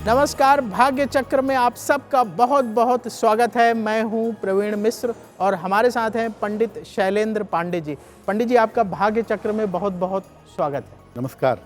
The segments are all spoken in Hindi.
नमस्कार, भाग्य चक्र में आप सबका बहुत बहुत स्वागत है। मैं हूं प्रवीण मिश्र और हमारे साथ हैं पंडित शैलेंद्र पांडे जी। पंडित जी, आपका भाग्य चक्र में बहुत बहुत स्वागत है। नमस्कार।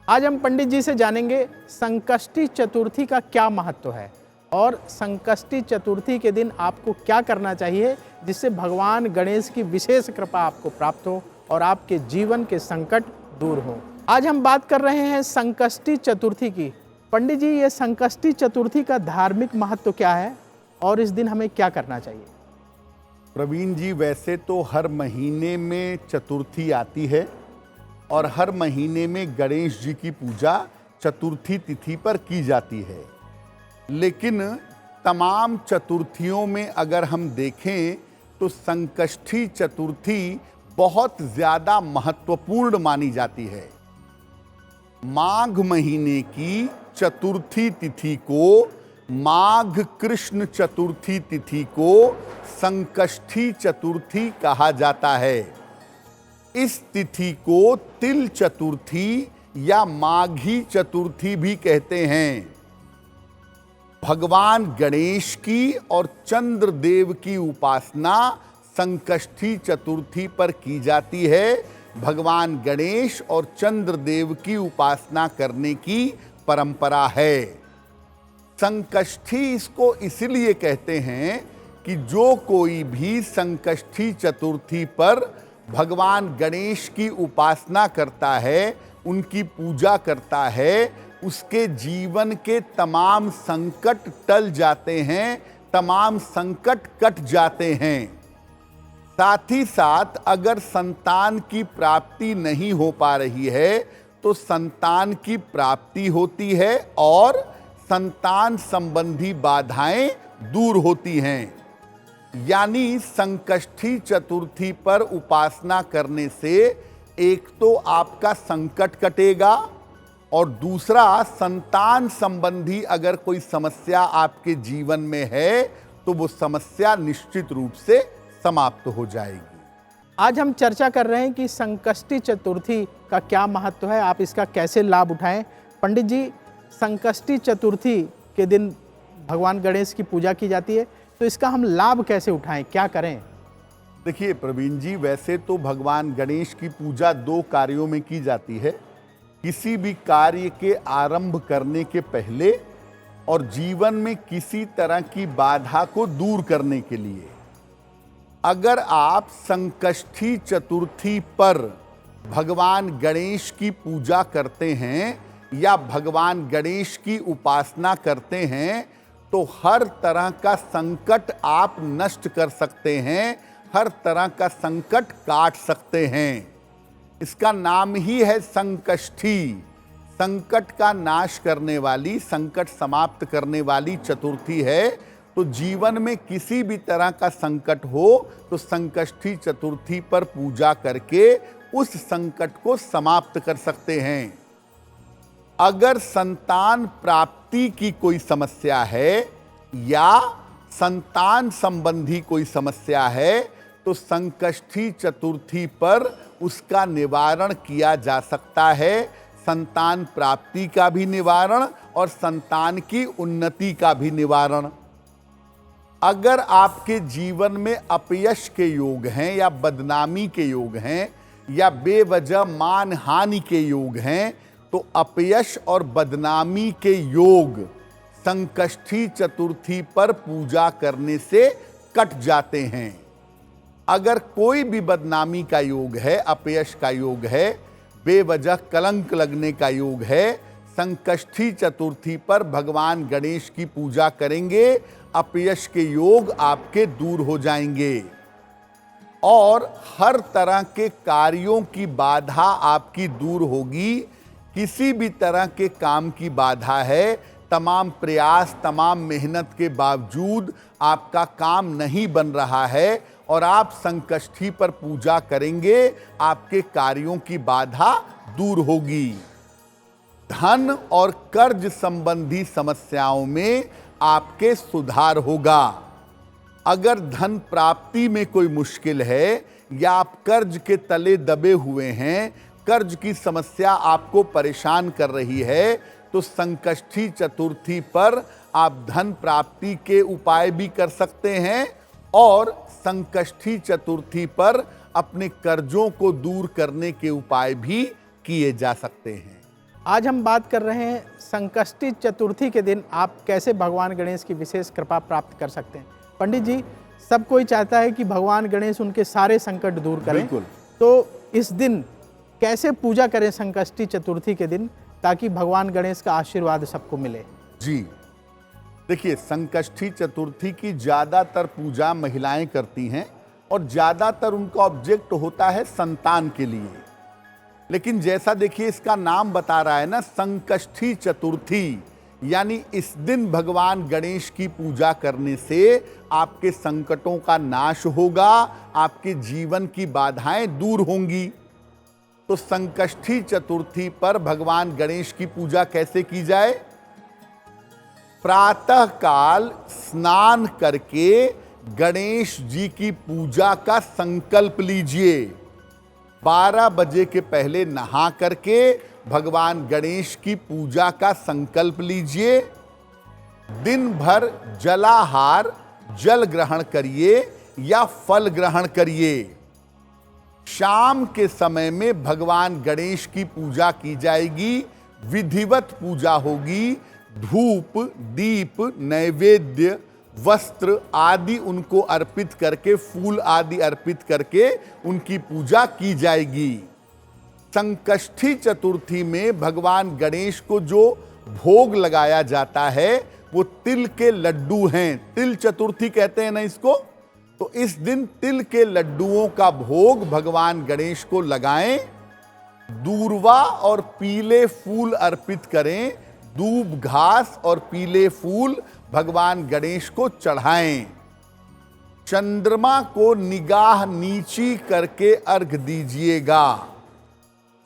आज हम पंडित जी से जानेंगे संकष्टी चतुर्थी का क्या महत्व है और संकष्टी चतुर्थी के दिन आपको क्या करना चाहिए जिससे भगवान गणेश की विशेष कृपा आपको प्राप्त हो और आपके जीवन के संकट दूर हो। आज हम बात कर रहे हैं संकष्टी चतुर्थी की। पंडित जी, ये संकष्टी चतुर्थी का धार्मिक महत्व क्या है और इस दिन हमें क्या करना चाहिए? प्रवीण जी, वैसे तो हर महीने में चतुर्थी आती है और हर महीने में गणेश जी की पूजा चतुर्थी तिथि पर की जाती है, लेकिन तमाम चतुर्थियों में अगर हम देखें तो संकष्टी चतुर्थी बहुत ज़्यादा महत्वपूर्ण मानी जाती है। माघ महीने की चतुर्थी तिथि को, माघ कृष्ण चतुर्थी तिथि को संकष्टी चतुर्थी कहा जाता है। इस तिथि को तिल चतुर्थी या माघी चतुर्थी भी कहते हैं। भगवान गणेश की और चंद्रदेव की उपासना संकष्टी चतुर्थी पर की जाती है। भगवान गणेश और चंद्रदेव की उपासना करने की परंपरा है। संकष्टी इसको इसलिए कहते हैं कि जो कोई भी संकष्टी चतुर्थी पर भगवान गणेश की उपासना करता है, उनकी पूजा करता है, उसके जीवन के तमाम संकट टल जाते हैं, तमाम संकट कट जाते हैं। साथ ही साथ अगर संतान की प्राप्ति नहीं हो पा रही है तो संतान की प्राप्ति होती है और संतान संबंधी बाधाएं दूर होती हैं। यानी संकष्टी चतुर्थी पर उपासना करने से एक तो आपका संकट कटेगा और दूसरा संतान संबंधी अगर कोई समस्या आपके जीवन में है तो वो समस्या निश्चित रूप से समाप्त हो जाएगी। आज हम चर्चा कर रहे हैं कि संकष्टी चतुर्थी का क्या महत्व है, आप इसका कैसे लाभ उठाएं। पंडित जी, संकष्टी चतुर्थी के दिन भगवान गणेश की पूजा की जाती है, तो इसका हम लाभ कैसे उठाएं, क्या करें? देखिए प्रवीण जी, वैसे तो भगवान गणेश की पूजा दो कार्यों में की जाती है। किसी भी कार्य के आरंभ करने के पहले और जीवन में किसी तरह की बाधा को दूर करने के लिए। अगर आप संकष्टी चतुर्थी पर भगवान गणेश की पूजा करते हैं या भगवान गणेश की उपासना करते हैं तो हर तरह का संकट आप नष्ट कर सकते हैं, हर तरह का संकट काट सकते हैं। इसका नाम ही है संकष्टी। संकट का नाश करने वाली, संकट समाप्त करने वाली चतुर्थी है। तो जीवन में किसी भी तरह का संकट हो तो संकष्टी चतुर्थी पर पूजा करके उस संकट को समाप्त कर सकते हैं। अगर संतान प्राप्ति की कोई समस्या है या संतान संबंधी कोई समस्या है तो संकष्टी चतुर्थी पर उसका निवारण किया जा सकता है। संतान प्राप्ति का भी निवारण और संतान की उन्नति का भी निवारण। अगर आपके जीवन में अपयश के योग हैं या बदनामी के योग हैं या बेवजह मान हानि के योग हैं तो अपयश और बदनामी के योग संकष्टी चतुर्थी पर पूजा करने से कट जाते हैं। अगर कोई भी बदनामी का योग है, अपयश का योग है, बेवजह कलंक लगने का योग है, संकष्टी चतुर्थी पर भगवान गणेश की पूजा करेंगे, अपयश के योग आपके दूर हो जाएंगे और हर तरह के कार्यों की बाधा आपकी दूर होगी। किसी भी तरह के काम की बाधा है, तमाम प्रयास, तमाम मेहनत के बावजूद आपका काम नहीं बन रहा है और आप संकष्टी पर पूजा करेंगे, आपके कार्यों की बाधा दूर होगी। धन और कर्ज संबंधी समस्याओं में आपके सुधार होगा। अगर धन प्राप्ति में कोई मुश्किल है या आप कर्ज के तले दबे हुए हैं, कर्ज की समस्या आपको परेशान कर रही है, तो संकष्टी चतुर्थी पर आप धन प्राप्ति के उपाय भी कर सकते हैं और संकष्टी चतुर्थी पर अपने कर्जों को दूर करने के उपाय भी किए जा सकते हैं। आज हम बात कर रहे हैं संकष्टी चतुर्थी के दिन आप कैसे भगवान गणेश की विशेष कृपा प्राप्त कर सकते हैं। पंडित जी, सब कोई चाहता है कि भगवान गणेश उनके सारे संकट दूर करें। बिल्कुल। तो इस दिन कैसे पूजा करें संकष्टी चतुर्थी के दिन, ताकि भगवान गणेश का आशीर्वाद सबको मिले। जी देखिए, संकष्टी चतुर्थी की ज्यादातर पूजा महिलाएं करती हैं और ज्यादातर उनका ऑब्जेक्ट होता है संतान के लिए। लेकिन जैसा देखिए इसका नाम बता रहा है ना, संकष्टी चतुर्थी, यानी इस दिन भगवान गणेश की पूजा करने से आपके संकटों का नाश होगा, आपके जीवन की बाधाएं दूर होंगी। तो संकष्टी चतुर्थी पर भगवान गणेश की पूजा कैसे की जाए? प्रातः काल स्नान करके गणेश जी की पूजा का संकल्प लीजिए। 12 बजे के पहले नहा करके भगवान गणेश की पूजा का संकल्प लीजिए। दिन भर जलाहार, जल ग्रहण करिए या फल ग्रहण करिए। शाम के समय में भगवान गणेश की पूजा की जाएगी, विधिवत पूजा होगी। धूप, दीप, नैवेद्य, वस्त्र आदि उनको अर्पित करके, फूल आदि अर्पित करके उनकी पूजा की जाएगी। संकष्टी चतुर्थी में भगवान गणेश को जो भोग लगाया जाता है वो तिल के लड्डू हैं। तिल चतुर्थी कहते हैं ना इसको। तो इस दिन तिल के लड्डुओं का भोग भगवान गणेश को लगाएं। दूर्वा और पीले फूल अर्पित करें। दूब घास और पीले फूल भगवान गणेश को चढ़ाएं। चंद्रमा को निगाह नीची करके अर्घ दीजिएगा।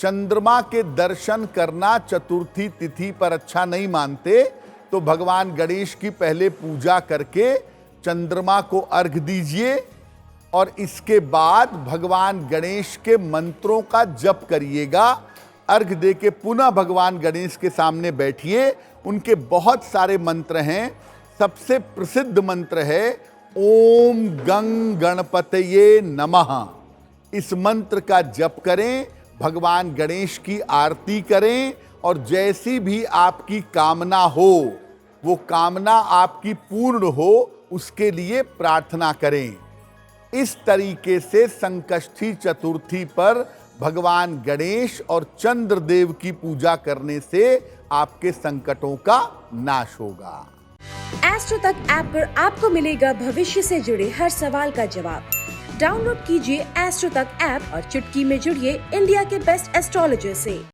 चंद्रमा के दर्शन करना चतुर्थी तिथि पर अच्छा नहीं मानते, तो भगवान गणेश की पहले पूजा करके चंद्रमा को अर्घ दीजिए और इसके बाद भगवान गणेश के मंत्रों का जप करिएगा। अर्घ दे के पुनः भगवान गणेश के सामने बैठिए। उनके बहुत सारे मंत्र हैं। सबसे प्रसिद्ध मंत्र है ओम गंग गणपतये नमः। इस मंत्र का जप करें, भगवान गणेश की आरती करें और जैसी भी आपकी कामना हो, वो कामना आपकी पूर्ण हो, उसके लिए प्रार्थना करें। इस तरीके से संकष्टी चतुर्थी पर भगवान गणेश और चंद्रदेव की पूजा करने से आपके संकटों का नाश होगा। एस्ट्रो तक ऐप पर आपको मिलेगा भविष्य से जुड़े हर सवाल का जवाब। डाउनलोड कीजिए एस्ट्रो तक ऐप और चुटकी में जुड़िए इंडिया के बेस्ट एस्ट्रोलॉजर से।